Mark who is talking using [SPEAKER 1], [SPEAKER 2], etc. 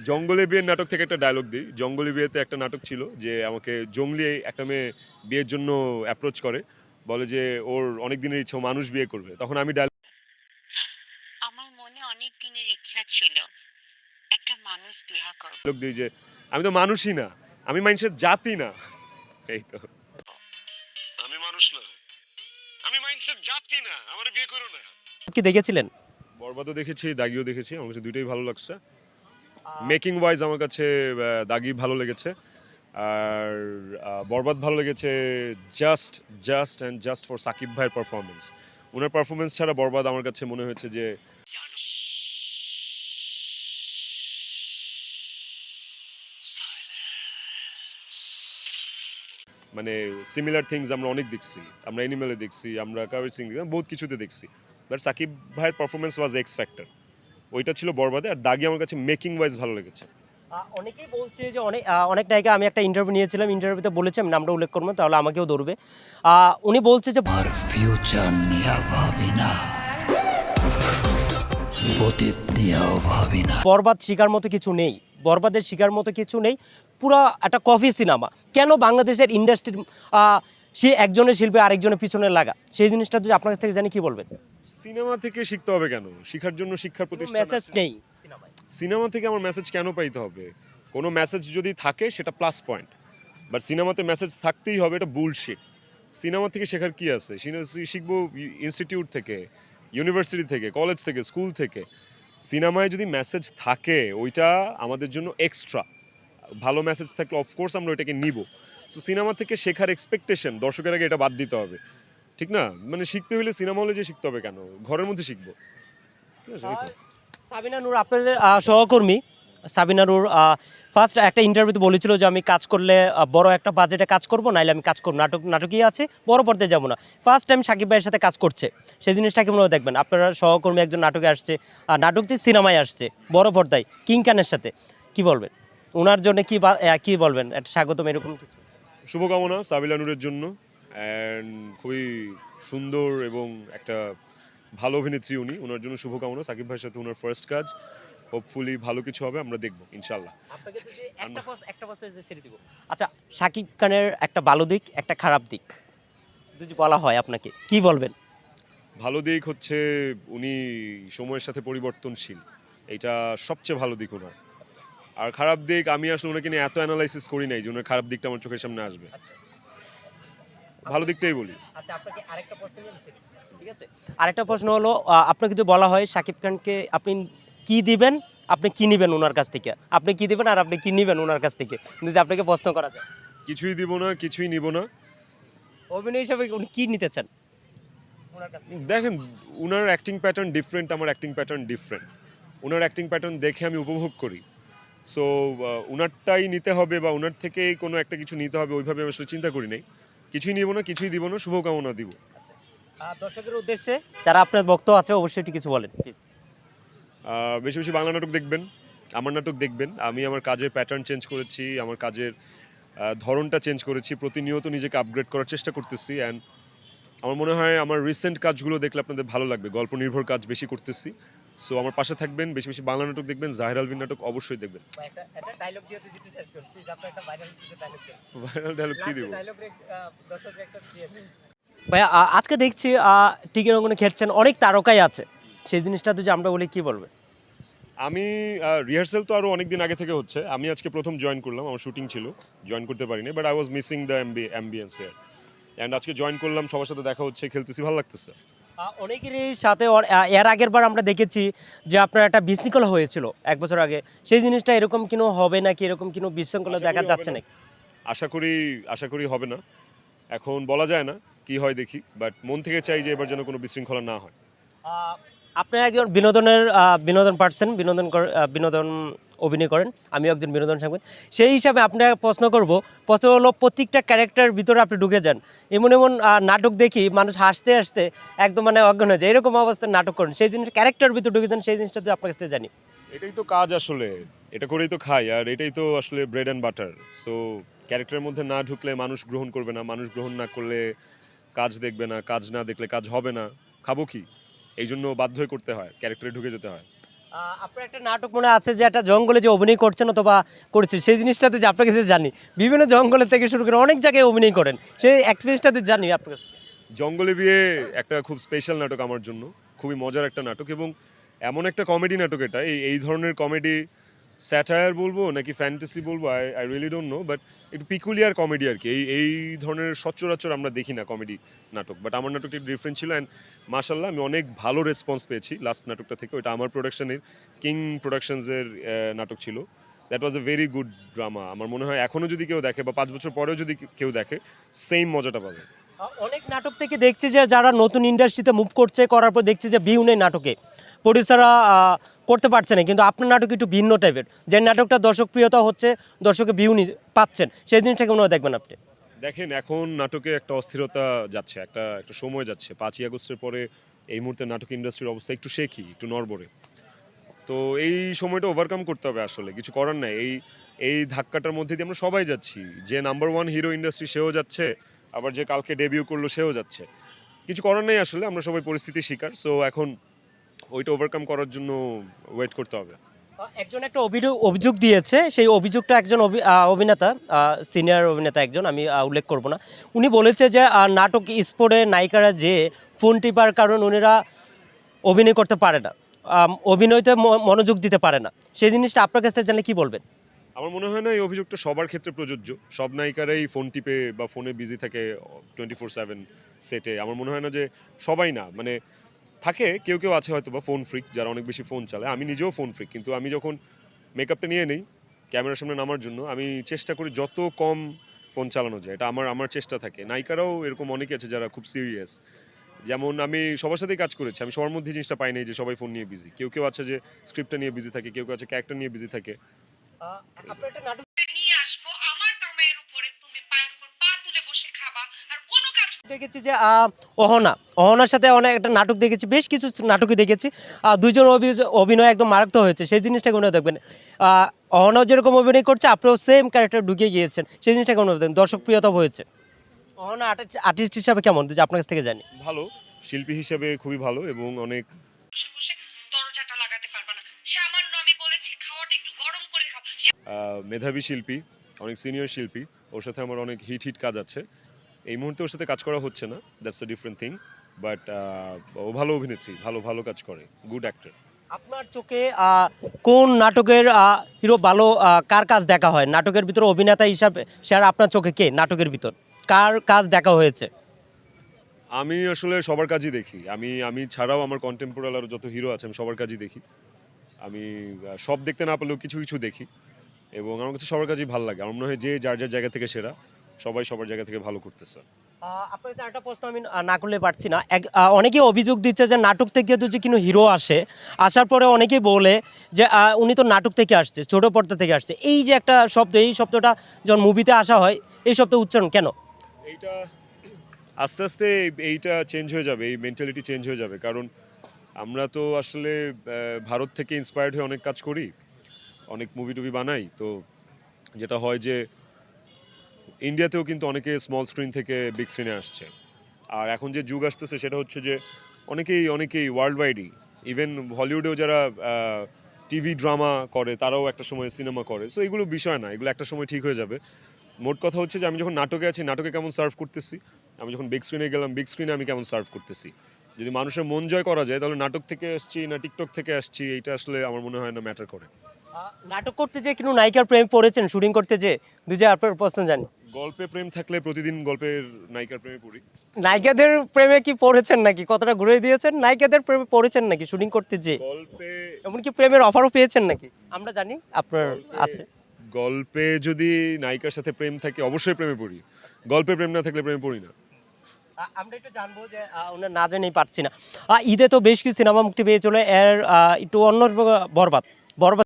[SPEAKER 1] জঙ্গলে বিয়ের নাটক থেকে একটা ডায়লগ দিই। জঙ্গলে বিয়েতে একটা নাটক ছিল যে আমাকে জংলি একটা মেয়ে বিয়ের জন্য অ্যাপ্রোচ করে। বলে যে ওর অনেক দিনের ইচ্ছা ও মানুষ বিয়ে করবে। তখন আমি
[SPEAKER 2] আমার মনে অনেক দিনের ইচ্ছা ছিল একটা মানুষ বিয়া করব।
[SPEAKER 1] ডায়লগ দিই যে আমি তো মানুষই না। আমি মানুষের জাতি না। এই তো। আমি মানুষ না। আমি মানুষের জাতি না। আমারে বিয়ে করো না।
[SPEAKER 3] কি দেখেছিলেন?
[SPEAKER 1] বরবাদও দেখেছি, দাগিও দেখেছি। আমার কাছে দুইটাই ভালো লাগছে।
[SPEAKER 3] আ
[SPEAKER 1] মেকিং ওয়াইজ আমার কাছে দাগি ভালো লেগেছে। আর বরবাদ ভালো লেগেছে জাস্ট জাস্ট ফর সাকিব ভাইয়ের পারফরমেন্স। উনার পারফরমেন্স ছাড়া বরবাদ আমার কাছে মনে হয়েছে যে মানে সিমিলার থিংস আমরা অনেক দেখছি। আমরা অ্যানিমেলে দেখছি, আমরা কাবির সিং বহুত কিছুতে দেখছি। বাট সাকিব ভাইয়ের পারফরমেন্স ওয়াজ এক্স ফ্যাক্টর। ওইটা ছিল বরবাদে। আর দাগি আমার কাছে মেকিং ওয়াইজ ভালো লেগেছে।
[SPEAKER 3] অনেকেই বলছে যে অনেক নায়িকা আমি একটা ইন্টারভিউ নিয়েছিলাম। ইন্টারভিউতে বলেছে আমি নামটা উল্লেখ করব তাহলে আমাকেও ধরবে। উনি বলছে যে
[SPEAKER 4] আর ফিউচার নিয়ে ভাবি না, অতীত নিয়েও ভাবি না।
[SPEAKER 3] বরবাদ শিকার মতো কিছু নেই। বরবাদের শিকার মতো কিছু নেই। পুরা একটা কফি সিনেমা। কেন বাংলাদেশের ইন্ডাস্ট্রির সে একজনের শিল্পী আরেকজনের পিছনে লাগা? সেই জিনিসটা যদি আপনার কাছ থেকে জানি কি বলবেন?
[SPEAKER 1] সিনেমা থেকে শিখতে হবে কেন? শিখার জন্য শিক্ষার
[SPEAKER 3] কোনো
[SPEAKER 1] প্রতিষ্ঠান
[SPEAKER 3] মেসেজ
[SPEAKER 1] আছে।
[SPEAKER 3] নেই সিনেমায়।
[SPEAKER 1] সিনেমা থেকে আমার মেসেজ কেন পাইতে হবে? কোনো মেসেজ যদি থাকে সেটা প্লাস পয়েন্ট। বাট সিনেমাতে মেসেজ থাকতেই হবে, এটা বুলশিট। সিনেমা থেকে শেখার কি আছে? শিখবো ইনস্টিটিউট থেকে, ইউনিভার্সিটি থেকে, কলেজ থেকে, স্কুল থেকে। সিনেমায় যদি মেসেজ থাকে ওইটা আমাদের জন্য এক্সট্রা। ভালো মেসেজ থাকলে অফকোর্স আমরা ওইটাকে নিব। সো সিনেমা থেকে শেখার এক্সপেকটেশন দর্শকের আগে এটা বাদ দিতে হবে। ঠিক না? মানে শিখতে হলে সিনেমা হলে যে শিখতে হবে কেন? ঘরের মধ্যে শিখবো। ঠিক আছে? এই তো।
[SPEAKER 3] সাবিনা নূর আপনাদের সহকর্মী সাবিনা নূর ফার্স্ট একটা ইন্টারভিউতে বলেছিল যে আমি কাজ করলে বড় একটা বাজেটে কাজ করব, নাইলে আমি কাজ করব নাটকই আছে, বড় পর্দায় যাবো না। ফার্স্ট টাইম সাকিব ভাইয়ের সাথে কাজ করছে, সেই জিনিসটা কেমন দেখবেন? আপনারা সহকর্মী একজন নাটকে আসছে, নাটক দিয়ে সিনেমায় আসছে বড় পর্দায় কিং খানের সাথে, কি বলবেন ওনার জন্য? কি বলবেন একটা স্বাগতম এরকম কিছু?
[SPEAKER 1] শুভকামনা সাবিলা নূরের জন্য। অ্যান্ড খুবই সুন্দর এবং একটা ভালো অভিনেত্রী উনি। ওনার জন্য শুভকামনা। সাকিব ভাইয়ের সাথে ওনার ফার্স্ট কাজ। হোপফুলি ভালো কিছু হবে, আমরা দেখব ইনশাল্লাহ।
[SPEAKER 3] আপনাকে যদি একটা প্রশ্ন ছেড়ে দিব। আচ্ছা, সাকিব খানের একটা ভালো দিক একটা খারাপ দিক যদি বলা হয় আপনাকে কি বলবেন?
[SPEAKER 1] ভালো দিক হচ্ছে উনি সময়ের সাথে পরিবর্তনশীল। এইটা সবচেয়ে ভালো দিক ওনার। আর খারাপ দিক আমি আসলে ওনাকে নিয়ে এত অ্যানালাইসিস করি নাই যে ওনার খারাপ দিকটা আমার চোখের সামনে আসবে। ভালো দিকটাই বলি।
[SPEAKER 3] আচ্ছা, আপনাকে আরেকটা প্রশ্ন ঠিক আছে? আরেকটা প্রশ্ন হলো আপনাকে যদি বলা হয় শাকিব খানকে আপনি কি দিবেন, আপনি কি নিবেন উনার কাছ থেকে? আপনি কি দিবেন আর আপনি কি নিবেন উনার কাছ থেকে? যদি আপনাকে প্রশ্ন করা যায়।
[SPEAKER 1] কিছুই দিব না, কিছুই নিব না।
[SPEAKER 3] অভিনয় হিসেবে উনি কি নিতে চান উনার কাছ থেকে?
[SPEAKER 1] দেখেন উনার অ্যাক্টিং প্যাটার্ন ডিফারেন্ট, আমার অ্যাক্টিং প্যাটার্ন ডিফারেন্ট। উনার অ্যাক্টিং প্যাটার্ন দেখে আমি উপভোগ করি। সো উনারটাই নিতে হবে বা উনার থেকেই কোনো একটা কিছু নিতে হবে ওইভাবে আমি আসলে চিন্তা করি নাই। কিছুই নিব না, কিছুই দিব না, শুভকামনা দিব।
[SPEAKER 3] দর্শকের উদ্দেশ্যে যারা আপনার ভক্ত আছে অবশ্যই একটু কিছু বলেন প্লিজ।
[SPEAKER 1] বেশি বেশি বাংলা নাটক দেখবেন, আমার নাটক দেখবেন। আমি আমার কাজের প্যাটার্ন চেঞ্জ করেছি, আমার কাজের ধরনটা চেঞ্জ করেছি। প্রতিনিয়ত নিজেকে আপগ্রেড করার চেষ্টা করতেছি। অ্যান্ড আমার মনে হয় আমার রিসেন্ট কাজগুলো দেখলে আপনাদের ভালো লাগবে। গল্প নির্ভর কাজ বেশি করতেছি। সো আমার পাশে থাকবেন, বেশি বেশি বাংলা নাটক দেখবেন, জাহের আলভির নাটক অবশ্যই দেখবেন।
[SPEAKER 3] একটা ডায়লগ দিয়ে দিতে শেষ করুন প্লিজ। আপনি একটা ভাইরাল ডায়লগ দেন।
[SPEAKER 1] ভাইরাল ডায়লগ কি দিব?
[SPEAKER 3] দর্শকরা একটা দিয়ে দিন। ভাইয়া আজকে দেখছি টিকির অঙ্গনে খেলছেন অনেক তারকাই আছে, সেই জিনিসটা যদি আমরা বলি কি বলবে?
[SPEAKER 1] আমি রিহার্সাল তো আরো অনেকদিন আগে থেকে হচ্ছে। আমি আজকে প্রথম জয়েন করলাম। আমার শুটিং ছিল। জয়েন করতে পারিনি। But I was missing the ambience here. And আজকে জয়েন করলাম, সবার সাথে দেখা হচ্ছে, খেলতেছি, ভালো লাগতেছে।
[SPEAKER 3] অনেকেরই সাথে এর আগের বার আমরা দেখেছি যে আপনার একটা বিশৃঙ্খলা হয়েছিল ১ বছর আগে। সেই জিনিসটা এরকম কিনো হবে নাকি, এরকম কিনো বিশৃঙ্খলা
[SPEAKER 1] আশা
[SPEAKER 3] দেখা
[SPEAKER 1] করি হবে
[SPEAKER 3] যাচ্ছে
[SPEAKER 1] না।
[SPEAKER 3] নাকি?
[SPEAKER 1] আশা করি হবে না। এখন বলা যায় না, কি হয় দেখি। বাট মন থেকে চাই যে এবার যেন কোনো বিশৃঙ্খলা না হয়।
[SPEAKER 3] আ আপনি একজন বিনোদন পার্সন, বিনোদন অভিনয় করেন। আমিও একজন বিনোদন সাংবাদিক। সেই হিসাবে আপনাকে প্রশ্ন হলো প্রত্যেকটা ক্যারেক্টারের ভিতরে আপনি ঢুকে যান। এমন নাটক দেখি মানুষ হাসতে, হাসতে একদম মানে অজ্ঞান হয়ে যায়। এরকম অবস্থায় নাটক করেন। সেই জিনিস ক্যারেক্টারের ভিতরে ঢুকে যান, সেই জিনিসটা যদি আপনার কাছ থেকে জানি।
[SPEAKER 1] এটাই তো কাজ আসলে। এটা করেই তো খাই। আর এটাই তো আসলে ব্রেড অ্যান্ড বাটার। সো ক্যারেক্টারের মধ্যে না ঢুকলে মানুষ গ্রহণ করবে না। মানুষ গ্রহণ না করলে কাজ দেখবে না। কাজ না দেখলে কাজ হবে না। খাবো কি? এইজন্য বাধ্য হয়ে করতে হয়। ক্যারেক্টারে ঢুকে যেতে হয়।
[SPEAKER 3] আপনার একটা নাটক মনে আছে যে একটা জঙ্গলে যে অভিনয় করছেন অথবা করেছেন, সেই জিনিসটাতে যে আপনার কাছে জানি বিভিন্ন জঙ্গলের থেকে শুরু করে অনেক জায়গায় অভিনয় করেন, সেই এক্সপিরিয়েন্সটাতে জানি আপনার কাছে।
[SPEAKER 1] জঙ্গলে বিয়ে একটা খুব স্পেশাল নাটক আমার জন্য, খুবই মজার একটা নাটক এবং এমন একটা কমেডি নাটক এটা। এই ধরনের কমেডি স্যাটায়ার বলবো নাকি ফ্যান্টাসি বলবো, I really don't know, but একটু পিকুলিয়ার কমেডি আর কি। এই ধরনের সচরাচর আমরা দেখি না কমেডি নাটক, বাট আমার নাটকটি ডিফারেন্ট ছিল অ্যান্ড মাশাল্লাহ আমি অনেক ভালো রেসপন্স পেয়েছি লাস্ট নাটকটা থেকে। ওটা আমার প্রোডাকশনের কিং প্রোডাকশনসের নাটক ছিল। That was a very good drama. আমার মনে হয় এখনও যদি কেউ দেখে বা 5 বছর পরেও যদি কেউ দেখে, সেম মজাটা পাবে।
[SPEAKER 3] অনেক নাটক থেকে দেখছি যে যারা নতুন ইন্ডাস্ট্রিতে মুভ করছে, করার পর দেখছি যে ভিউ নেই নাটকে, প্রডিউসাররা করতে পারছে না, কিন্তু আপনার নাটক একটু ভিন্ন টাইপের, যে নাটকটা দর্শক প্রিয়তা হচ্ছে, দর্শকে ভিউ পাচ্ছেন, সেই জিনিসটা কেমন দেখবেন আপনি?
[SPEAKER 1] দেখেন এখন নাটকে একটা অস্থিরতা যাচ্ছে, একটা একটা সময় যাচ্ছে। 5ই আগস্টের পরে এই মুহূর্তে নাটক ইন্ডাস্ট্রির অবস্থা একটু শেকি, একটু নড়বড়ে। তো এই সময়টা ওভারকাম করতে হবে, আসলে কিছু করার নাই। এই ধাক্কাটার মধ্যে দিয়ে আমরা সবাই যাচ্ছি। যে নাম্বার 1 হিরো ইন্ডাস্ট্রি সেও যাচ্ছে, আবার যে কালকে ডেবিউ করলো সেও যাচ্ছে। কিছু করার নেই আসলে, আমরা সবাই পরিস্থিতির শিকার। সো এখন ওইটা ওভারকাম করার জন্য ওয়েট করতে হবে।
[SPEAKER 3] একজন একটা অভিযোগ দিয়েছে, সেই অভিযোগটা একজন অভিনেতা, সিনিয়র অভিনেতা একজন, আমি উল্লেখ করব না, উনি বলেছে যে নাটক স্পোর্টে নায়িকারা যে ফোন টিপার কারণ উনিরা অভিনয় করতে পারে না, অভিনয়তে মনোযোগ দিতে পারে না, সেই জিনিসটা আপনার কাছ থেকে জানলে কি বলবেন?
[SPEAKER 1] আমার মনে হয় না এই অভিযোগটা সবার ক্ষেত্রে প্রযোজ্য। সব নায়িকারাই ফোন টিপে বা ফোনে বিজি থাকে 24/7 সেটে। আমার মনে হয় না যে সবাই না, মানে থাকে কেউ কেউ আছে হয়তো বা ফোন ফ্রিক, যারা অনেক বেশি ফোন চালায়। আমি নিজেও ফোন ফ্রিক, কিন্তু আমি যখন মেকআপটা নিয়ে নেই ক্যামেরার সামনে নামার জন্য, আমি চেষ্টা করি যত কম ফোন চালানো যায়। এটা আমার চেষ্টা থাকে। নায়িকারাও এরকম অনেকে আছে যারা খুব সিরিয়াস। যেমন আমি সবার সাথেই কাজ করেছি, আমি সবার মধ্যে জিনিসটা পাই নাই যে সবাই ফোন নিয়ে বিজি। কেউ কেউ আছে যে স্ক্রিপ্টটা নিয়ে বিজি থাকে, কেউ কেউ আছে ক্যারেক্টার নিয়ে বিজি থাকে।
[SPEAKER 3] আপনার একটা নাটক
[SPEAKER 2] নিয়ে আসবো আমার কামাইয়ের উপরে, তুমি পায়ের উপর পা তুলে বসে খাবা আর কোনো কাজ
[SPEAKER 3] দেখেছি যে অহনার সাথে অনেক একটা নাটক দেখেছি, বেশ কিছু নাটকই দেখেছি, দুইজন অভিনয় একদম মারাত্মক হয়েছে, সেই জিনিসটা কোনো দেখবেন। অহনাও যেরকম অভিনয় করছে, আপনিও সেম ক্যারেক্টার ঢুকিয়ে গিয়েছেন, সেই জিনিসটা কোনো দেখবেন, দর্শক প্রিয়তা হয়েছে। অহনা আর্টিস্ট হিসাবে কেমন, যদি আপনার কাছ থেকে জানি?
[SPEAKER 1] ভালো, শিল্পী হিসেবে খুবই ভালো এবং অনেক
[SPEAKER 2] বসে বসে দরজাটা লাগাতে পারবা না। সামান্য আমি বলেছি খাওয়াটা একটু গরম করে খাও।
[SPEAKER 1] মেধাবী শিল্পী, অনেক সিনিয়র শিল্পী। ওর সাথে আমার অনেক হিট কাজ আছে। এই মুহূর্তে ওর সাথে কাজ করা হচ্ছে না, that's a different thing. But ও ভালো অভিনেত্রী, ভালো কাজ করে, গুড অ্যাক্টর।
[SPEAKER 3] আপনার চোখে কোন নাটকের হিরো ভালো, কার কাজ দেখা হয় নাটকের ভিতরে অভিনেতা হিসাবে, স্যার আপনার চোখে কে নাটকের ভিতর কার কাজ দেখা হয়েছে?
[SPEAKER 1] আমি আসলে সবার কাজই দেখি। আমি ছাড়াও আমার কন্টেম্পোরারি আরও যত হিরো আছে আমি সবার কাজই দেখি। আমি সব দেখতে না পারলেও কিছু দেখি এবং আমার কাছে সবার কাজই ভালো লাগে। আমার মনে হয় যে যার জায়গা থেকে সেরা, সবাই সবার জায়গা থেকে ভালো করতেছে।
[SPEAKER 3] আপনার কাছে আরেকটা প্রশ্ন আমি না করলে পারছি না, অনেকেই অভিযোগ দিচ্ছে যে নাটক থেকে যদি কোনো হিরো আসে, আসার পরে অনেকেই বলে যে উনি তো নাটক থেকে আসছে, ছোট পর্দা থেকে আসছে, এই যে একটা শব্দ, এই শব্দটা যখন মুভিতে আসা হয়, এই শব্দ উচ্চারণ কেন?
[SPEAKER 1] এইটা আস্তে আস্তে এইটা চেঞ্জ হয়ে যাবে, এই মেন্টালিটি চেঞ্জ হয়ে যাবে। কারণ আমরা তো আসলে ভারত থেকে ইন্সপায়ার্ড হয়ে অনেক কাজ করি, অনেক মুভি-টুভি বানাই। তো যেটা হয় যে ইন্ডিয়াতেও কিন্তু অনেকে স্মল স্ক্রিন থেকে বিগ স্ক্রিনে আসছে। আর এখন যে যুগ আসতেছে সেটা হচ্ছে যে অনেকেই ওয়ার্ল্ড ওয়াইডই, ইভেন হলিউডেও যারা টিভি ড্রামা করে তারাও একটা সময় সিনেমা করে। সো এগুলো বিষয় না, এগুলো একটা সময় ঠিক হয়ে যাবে। মোট কথা হচ্ছে যে আমি যখন নাটকে আছি, নাটকে কেমন সার্ভ করতেছি, আমি যখন বিগ স্ক্রিনে গেলাম, বিগ স্ক্রিনে আমি কেমন সার্ভ করতেছি। যদি মানুষের মন জয় করা যায়, তাহলে নাটক থেকে আসছি না টিকটক থেকে আসছি, এইটা আসলে আমার মনে হয় না ম্যাটার করে।
[SPEAKER 3] নাটক করতে যে কিন্তু নায়িকার প্রেম পড়েছেন শুটিং করতে যে, দুই যে আপনার প্রশ্ন জানি।
[SPEAKER 1] গল্পে প্রেম থাকলে প্রতিদিন গল্পের নায়িকার প্রেমে পড়ি।
[SPEAKER 3] নায়িকাদের প্রেমে কি পড়েছেন নাকি, কতটা ঘুরে দিয়েছেন, নায়িকাদের প্রেমে পড়েছেন নাকি শুটিং করতে যে,
[SPEAKER 1] গল্পে
[SPEAKER 3] এমনকি প্রেমের অফারও পেয়েছেন নাকি? আমরা জানি আপনার আছে।
[SPEAKER 1] গল্পে যদি নায়িকার সাথে প্রেম থাকে অবশ্যই প্রেমে পড়ি। গল্পে প্রেম না থাকলে প্রেমে পড়ি না।
[SPEAKER 3] আমরা একটু জানবো যে ওনার না জেনেই পারছি না, ঈদে তো বেশ কিছু সিনেমা মুক্তি পেয়ে চলে, এর একটু অন্য বরবাদ বরবাদ